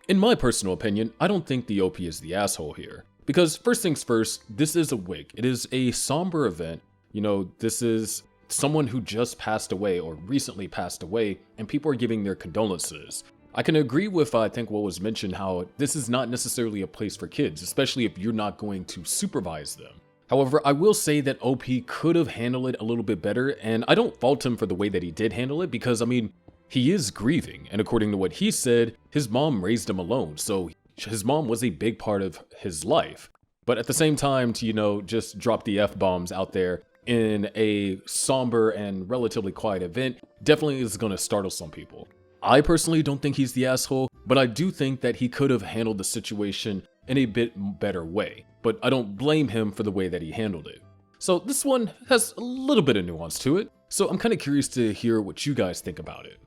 In my personal opinion, I don't think the OP is the asshole here. Because first things first, this is a wake. It is a somber event. You know, this is someone who just passed away or recently passed away, and people are giving their condolences. I can agree with, I think, what was mentioned, how this is not necessarily a place for kids, especially if you're not going to supervise them. However, I will say that OP could have handled it a little bit better, and I don't fault him for the way that he did handle it because, I mean, he is grieving, and according to what he said, his mom raised him alone, so his mom was a big part of his life. But at the same time, to, you know, just drop the F-bombs out there in a somber and relatively quiet event definitely is going to startle some people. I personally don't think he's the asshole, but I do think that he could have handled the situation in a bit better way, but I don't blame him for the way that he handled it. So this one has a little bit of nuance to it, so I'm kind of curious to hear what you guys think about it.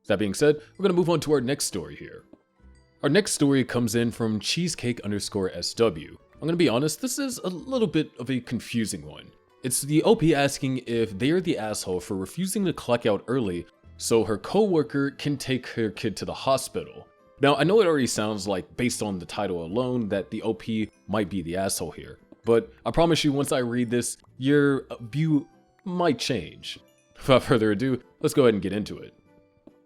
That being said, we're going to move on to our next story here. Our next story comes in from cheesecake_SW. I'm going to be honest, this is a little bit of a confusing one. It's the OP asking if they are the asshole for refusing to clock out early so her coworker can take her kid to the hospital. Now, I know it already sounds like, based on the title alone, that the OP might be the asshole here. But I promise you, once I read this, your view might change. Without further ado, let's go ahead and get into it.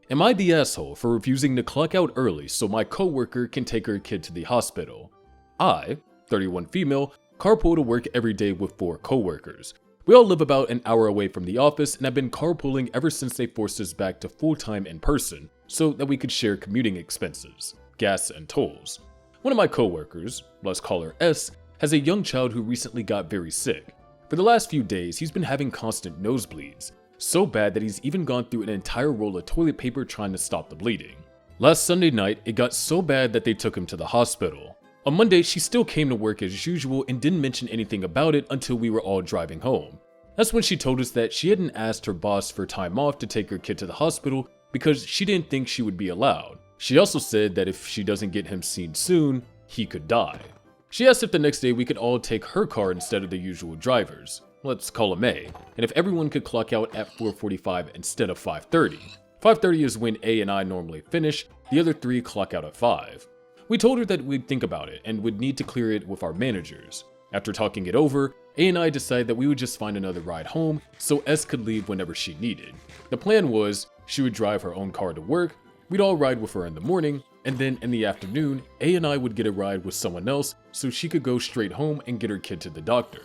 Am I the asshole for refusing to clock out early so my coworker can take her kid to the hospital? I, 31 female, carpool to work every day with 4 coworkers. We all live about an hour away from the office and have been carpooling ever since they forced us back to full-time in person so that we could share commuting expenses, gas, and tolls. One of my coworkers, let's call her S, has a young child who recently got very sick. For the last few days, he's been having constant nosebleeds, so bad that he's even gone through an entire roll of toilet paper trying to stop the bleeding. Last Sunday night, it got so bad that they took him to the hospital. On Monday, she still came to work as usual and didn't mention anything about it until we were all driving home. That's when she told us that she hadn't asked her boss for time off to take her kid to the hospital because she didn't think she would be allowed. She also said that if she doesn't get him seen soon, he could die. She asked if the next day we could all take her car instead of the usual drivers. Let's call him A, and if everyone could clock out at 4:45 instead of 5:30. 5:30 is when A and I normally finish, the other three clock out at 5. We told her that we'd think about it and would need to clear it with our managers. After talking it over, A and I decided that we would just find another ride home so S could leave whenever she needed. The plan was she would drive her own car to work, we'd all ride with her in the morning, and then in the afternoon, A and I would get a ride with someone else so she could go straight home and get her kid to the doctor.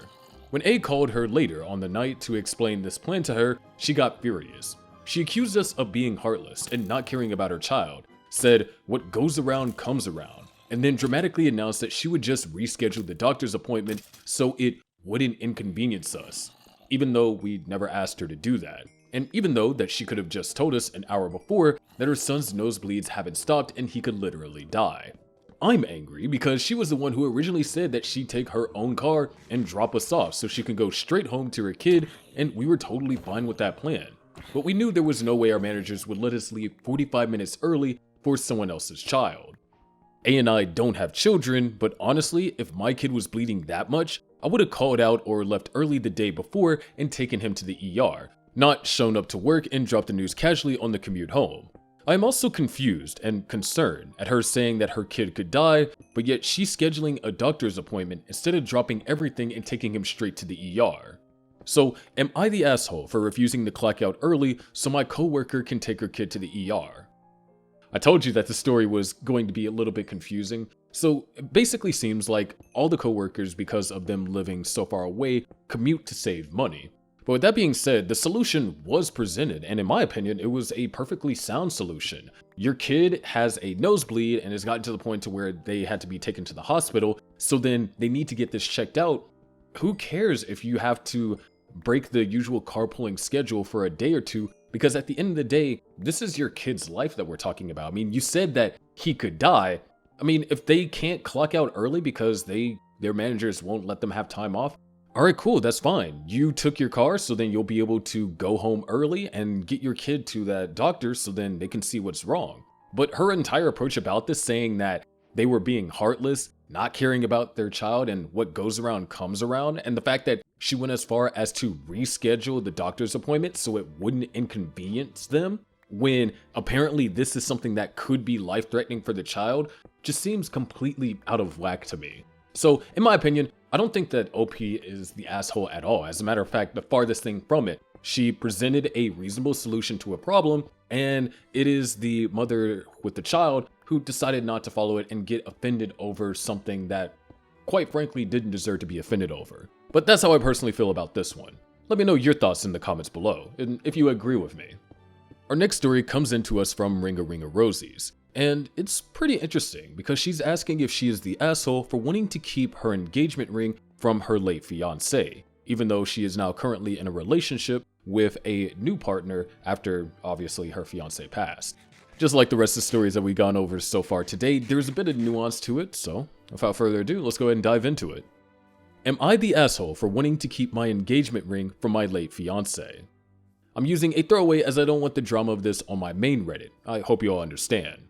When A called her later on the night to explain this plan to her, she got furious. She accused us of being heartless and not caring about her child, said what goes around comes around, and then dramatically announced that she would just reschedule the doctor's appointment so it wouldn't inconvenience us, even though we never asked her to do that. And even though that she could have just told us an hour before that her son's nosebleeds haven't stopped and he could literally die. I'm angry because she was the one who originally said that she'd take her own car and drop us off so she can go straight home to her kid, and we were totally fine with that plan. But we knew there was no way our managers would let us leave 45 minutes early for someone else's child. A and I don't have children, but honestly, if my kid was bleeding that much, I would have called out or left early the day before and taken him to the ER, not shown up to work and dropped the news casually on the commute home. I am also confused and concerned at her saying that her kid could die, but yet she's scheduling a doctor's appointment instead of dropping everything and taking him straight to the ER. So, am I the asshole for refusing to clock out early so my coworker can take her kid to the ER? I told you that the story was going to be a little bit confusing, so it basically seems like all the coworkers, because of them living so far away, commute to save money. But with that being said, the solution was presented, and in my opinion, it was a perfectly sound solution. Your kid has a nosebleed and has gotten to the point to where they had to be taken to the hospital, so then they need to get this checked out. Who cares if you have to break the usual carpooling schedule for a day or two? Because at the end of the day, this is your kid's life that we're talking about. I mean, you said that he could die. I mean, if they can't clock out early because their managers won't let them have time off, all right, cool, that's fine. You took your car, so then you'll be able to go home early and get your kid to that doctor so then they can see what's wrong. But her entire approach about this, saying that they were being heartless, not caring about their child, and what goes around comes around, and the fact that she went as far as to reschedule the doctor's appointment so it wouldn't inconvenience them, when apparently this is something that could be life-threatening for the child, just seems completely out of whack to me. So, in my opinion, I don't think that OP is the asshole at all. As a matter of fact, the farthest thing from it. She presented a reasonable solution to a problem, and it is the mother with the child who decided not to follow it and get offended over something that, quite frankly, didn't deserve to be offended over. But that's how I personally feel about this one. Let me know your thoughts in the comments below, and if you agree with me. Our next story comes in to us from Ringa Ringa Rosie's. And it's pretty interesting because she's asking if she is the asshole for wanting to keep her engagement ring from her late fiancé, even though she is now currently in a relationship with a new partner after, obviously, her fiancé passed. Just like the rest of the stories that we've gone over so far today, there's a bit of nuance to it, so without further ado, let's go ahead and dive into it. Am I the asshole for wanting to keep my engagement ring from my late fiancé? I'm using a throwaway as I don't want the drama of this on my main Reddit. I hope you all understand.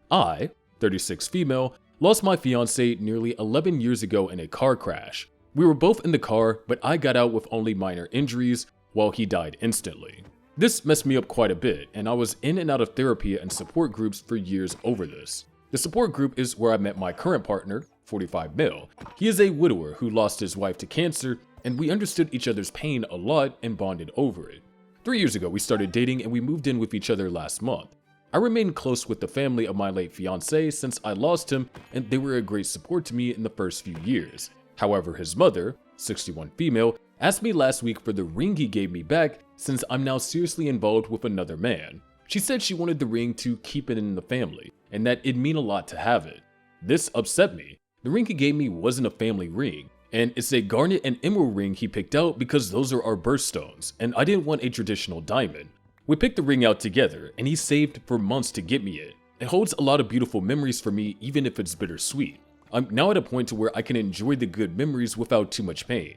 I, 36 female, lost my fiancé nearly 11 years ago in a car crash. We were both in the car, but I got out with only minor injuries, while he died instantly. This messed me up quite a bit, and I was in and out of therapy and support groups for years over this. The support group is where I met my current partner, 45 male. He is a widower who lost his wife to cancer, and we understood each other's pain a lot and bonded over it. 3 years ago, we started dating and we moved in with each other last month. I remained close with the family of my late fiancé since I lost him, and they were a great support to me in the first few years. However, his mother, 61 female, asked me last week for the ring he gave me back since I'm now seriously involved with another man. She said she wanted the ring to keep it in the family, and that it'd mean a lot to have it. This upset me. The ring he gave me wasn't a family ring, and it's a garnet and emerald ring he picked out because those are our birthstones, and I didn't want a traditional diamond. We picked the ring out together, and he saved for months to get me it. It holds a lot of beautiful memories for me, even if it's bittersweet. I'm now at a point to where I can enjoy the good memories without too much pain.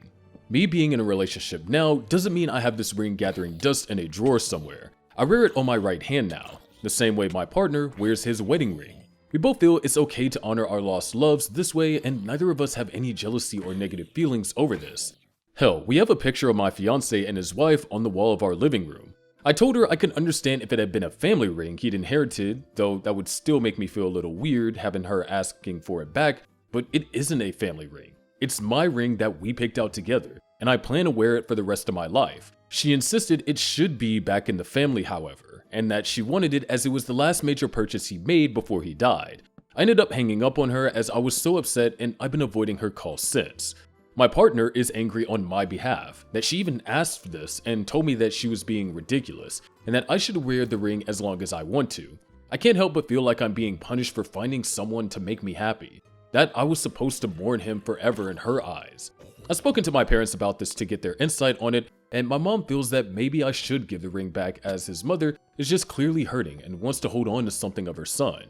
Me being in a relationship now doesn't mean I have this ring gathering dust in a drawer somewhere. I wear it on my right hand now, the same way my partner wears his wedding ring. We both feel it's okay to honor our lost loves this way, and neither of us have any jealousy or negative feelings over this. Hell, we have a picture of my fiancé and his wife on the wall of our living room. I told her I could understand if it had been a family ring he'd inherited, though that would still make me feel a little weird having her asking for it back, but it isn't a family ring. It's my ring that we picked out together, and I plan to wear it for the rest of my life. She insisted it should be back in the family, however, and that she wanted it as it was the last major purchase he made before he died. I ended up hanging up on her as I was so upset, and I've been avoiding her calls since. My partner is angry on my behalf, that she even asked for this and told me that she was being ridiculous, and that I should wear the ring as long as I want to. I can't help but feel like I'm being punished for finding someone to make me happy, that I was supposed to mourn him forever in her eyes. I've spoken to my parents about this to get their insight on it, and my mom feels that maybe I should give the ring back as his mother is just clearly hurting and wants to hold on to something of her son.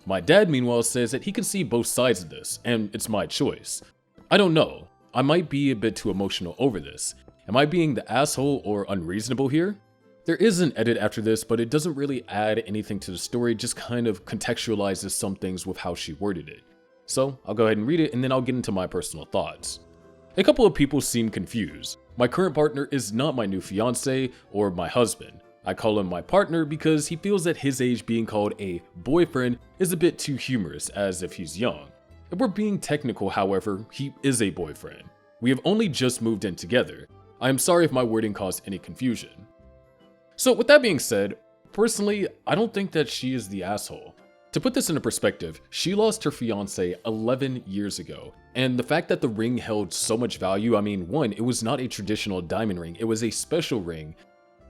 My dad meanwhile says that he can see both sides of this, and it's my choice. I don't know. I might be a bit too emotional over this. Am I being the asshole or unreasonable here? There is an edit after this, but it doesn't really add anything to the story, just kind of contextualizes some things with how she worded it. So I'll go ahead and read it, and then I'll get into my personal thoughts. A couple of people seem confused. My current partner is not my new fiancé or my husband. I call him my partner because he feels that his age being called a boyfriend is a bit too humorous, as if he's young. If we're being technical, however, he is a boyfriend. We have only just moved in together. I am sorry if my wording caused any confusion. So with that being said, personally, I don't think that she is the asshole. To put this into perspective, she lost her fiancé 11 years ago, and the fact that the ring held so much value, I mean, one, it was not a traditional diamond ring, it was a special ring.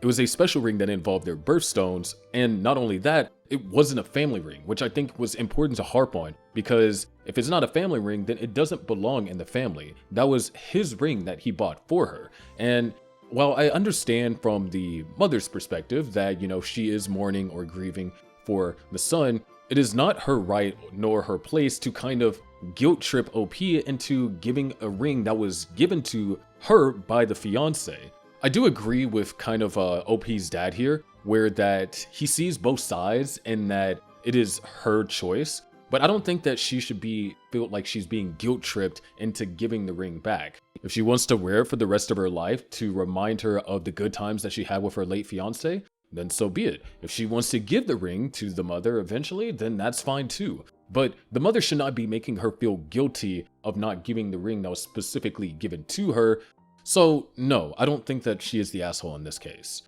It was a special ring that involved their birthstones, and not only that, it wasn't a family ring, which I think was important to harp on, because if it's not a family ring, then it doesn't belong in the family. That was his ring that he bought for her, and while I understand from the mother's perspective that, she is mourning or grieving for the son, it is not her right nor her place to kind of guilt trip OP into giving a ring that was given to her by the fiancé. I do agree with kind of OP's dad here, where that he sees both sides and that it is her choice, but I don't think that she should feel like she's being guilt tripped into giving the ring back. If she wants to wear it for the rest of her life to remind her of the good times that she had with her late fiancé, then so be it. If she wants to give the ring to the mother eventually, then that's fine too. But the mother should not be making her feel guilty of not giving the ring that was specifically given to her. So no, I don't think that she is the asshole in this case.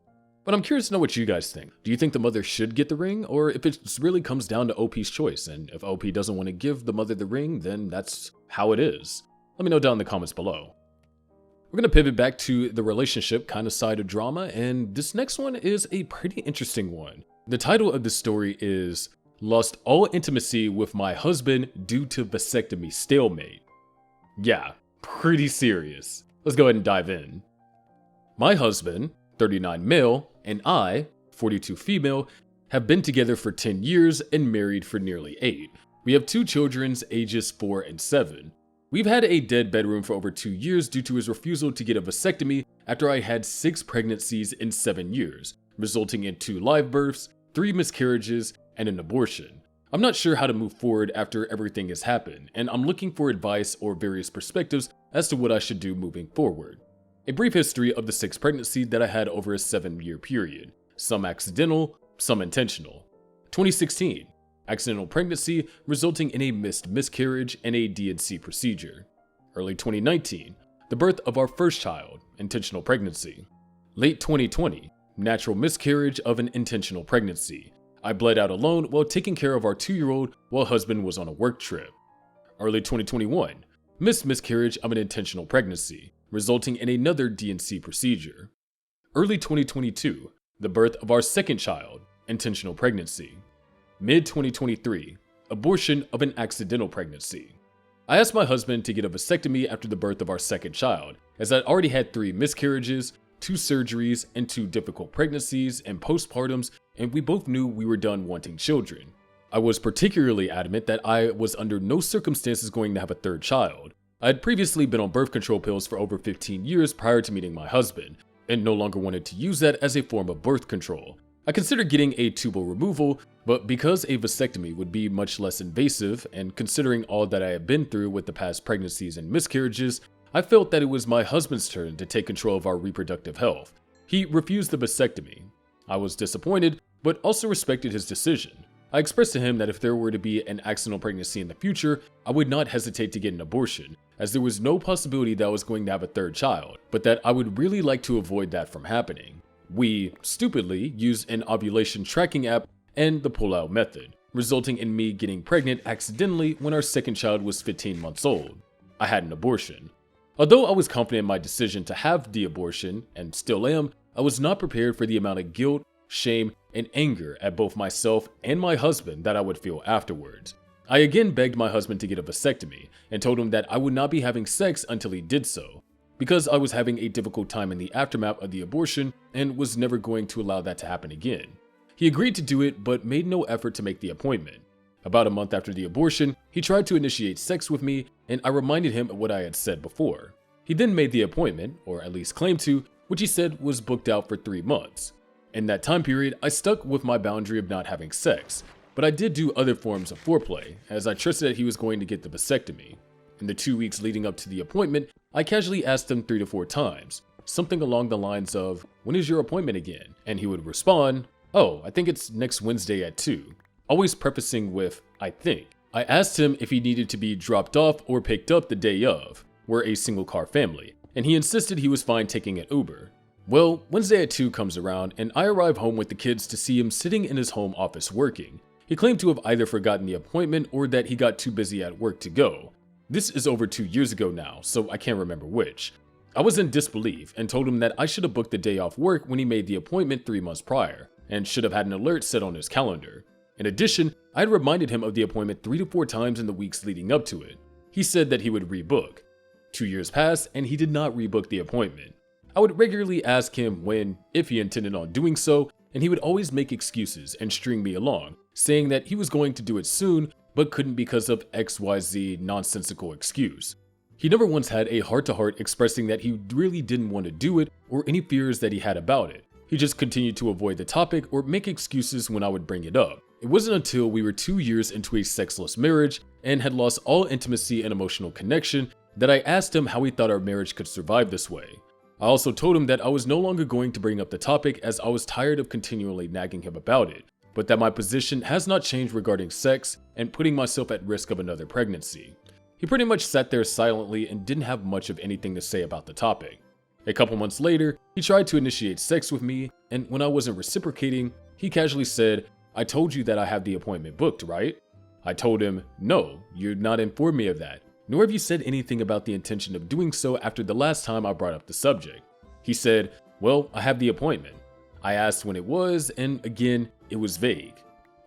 But I'm curious to know what you guys think. Do you think the mother should get the ring, or if it really comes down to OP's choice, and if OP doesn't want to give the mother the ring, then that's how it is? Let me know down in the comments below. We're going to pivot back to the relationship kind of side of drama, and this next one is a pretty interesting one. The title of the story is Lost All Intimacy with My Husband Due to Vasectomy Stalemate. Yeah, pretty serious. Let's go ahead and dive in. My husband, 39 male, and I, 42 female, have been together for 10 years and married for nearly 8. We have 2 children ages 4 and 7. We've had a dead bedroom for over 2 years due to his refusal to get a vasectomy after I had 6 pregnancies in 7 years, resulting in 2 live births, 3 miscarriages, and an abortion. I'm not sure how to move forward after everything has happened, and I'm looking for advice or various perspectives as to what I should do moving forward. A brief history of the 6 pregnancies that I had over a 7-year period, some accidental, some intentional. 2016. Accidental pregnancy resulting in a missed miscarriage and a D&C procedure. Early 2019, the birth of our first child, intentional pregnancy. Late 2020, natural miscarriage of an intentional pregnancy. I bled out alone while taking care of our 2-year-old while husband was on a work trip. Early 2021, missed miscarriage of an intentional pregnancy, resulting in another D&C procedure. Early 2022, the birth of our second child, intentional pregnancy. Mid-2023, abortion of an accidental pregnancy. I asked my husband to get a vasectomy after the birth of our second child, as I'd already had 3 miscarriages, 2 surgeries, and 2 difficult pregnancies and postpartums, and we both knew we were done wanting children. I was particularly adamant that I was under no circumstances going to have a 3rd child. I had previously been on birth control pills for over 15 years prior to meeting my husband, and no longer wanted to use that as a form of birth control. I considered getting a tubal removal, but because a vasectomy would be much less invasive, and considering all that I had been through with the past pregnancies and miscarriages, I felt that it was my husband's turn to take control of our reproductive health. He refused the vasectomy. I was disappointed, but also respected his decision. I expressed to him that if there were to be an accidental pregnancy in the future, I would not hesitate to get an abortion, as there was no possibility that I was going to have a third child, but that I would really like to avoid that from happening. We, stupidly, used an ovulation tracking app and the pull-out method, resulting in me getting pregnant accidentally when our second child was 15 months old. I had an abortion. Although I was confident in my decision to have the abortion, and still am, I was not prepared for the amount of guilt, shame, and anger at both myself and my husband that I would feel afterwards. I again begged my husband to get a vasectomy and told him that I would not be having sex until he did so, because I was having a difficult time in the aftermath of the abortion and was never going to allow that to happen again. He agreed to do it, but made no effort to make the appointment. About a month after the abortion, he tried to initiate sex with me, and I reminded him of what I had said before. He then made the appointment, or at least claimed to, which he said was booked out for 3 months. In that time period, I stuck with my boundary of not having sex, but I did do other forms of foreplay, as I trusted that he was going to get the vasectomy. In the 2 weeks leading up to the appointment, I casually asked him 3 to 4 times, something along the lines of, "When is your appointment again?" And he would respond, "Oh, I think it's next Wednesday at 2, always prefacing with, "I think." I asked him if he needed to be dropped off or picked up the day of. We're a single car family, and he insisted he was fine taking an Uber. Well, Wednesday at 2 comes around, and I arrive home with the kids to see him sitting in his home office working. He claimed to have either forgotten the appointment or that he got too busy at work to go. This is over 2 years ago now, so I can't remember which. I was in disbelief and told him that I should have booked the day off work when he made the appointment 3 months prior, and should have had an alert set on his calendar. In addition, I had reminded him of the appointment 3 to 4 times in the weeks leading up to it. He said that he would rebook. 2 years passed, and he did not rebook the appointment. I would regularly ask him when, if he intended on doing so, and he would always make excuses and string me along, saying that he was going to do it soon, but couldn't because of XYZ nonsensical excuse. He never once had a heart-to-heart expressing that he really didn't want to do it or any fears that he had about it. He just continued to avoid the topic or make excuses when I would bring it up. It wasn't until we were 2 years into a sexless marriage and had lost all intimacy and emotional connection that I asked him how he thought our marriage could survive this way. I also told him that I was no longer going to bring up the topic as I was tired of continually nagging him about it, but that my position has not changed regarding sex and putting myself at risk of another pregnancy. He pretty much sat there silently and didn't have much of anything to say about the topic. A couple months later, he tried to initiate sex with me, and when I wasn't reciprocating, he casually said, "I told you that I have the appointment booked, right?" I told him, "No, you'd not informed me of that, nor have you said anything about the intention of doing so after the last time I brought up the subject." He said, "Well, I have the appointment." I asked when it was, and again, it was vague.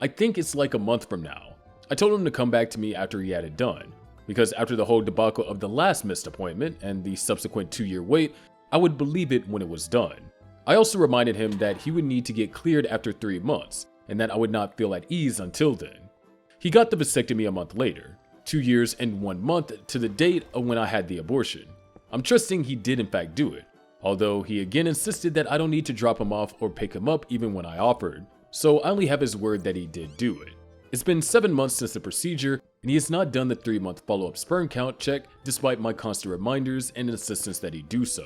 I think it's like a month from now. I told him to come back to me after he had it done, because after the whole debacle of the last missed appointment and the subsequent 2-year wait, I would believe it when it was done. I also reminded him that he would need to get cleared after 3 months, and that I would not feel at ease until then. He got the vasectomy a month later, 2 years and 1 month to the date of when I had the abortion. I'm trusting he did in fact do it, although he again insisted that I don't need to drop him off or pick him up even when I offered, so I only have his word that he did do it. It's been 7 months since the procedure, and he has not done the 3-month follow-up sperm count check despite my constant reminders and insistence that he do so.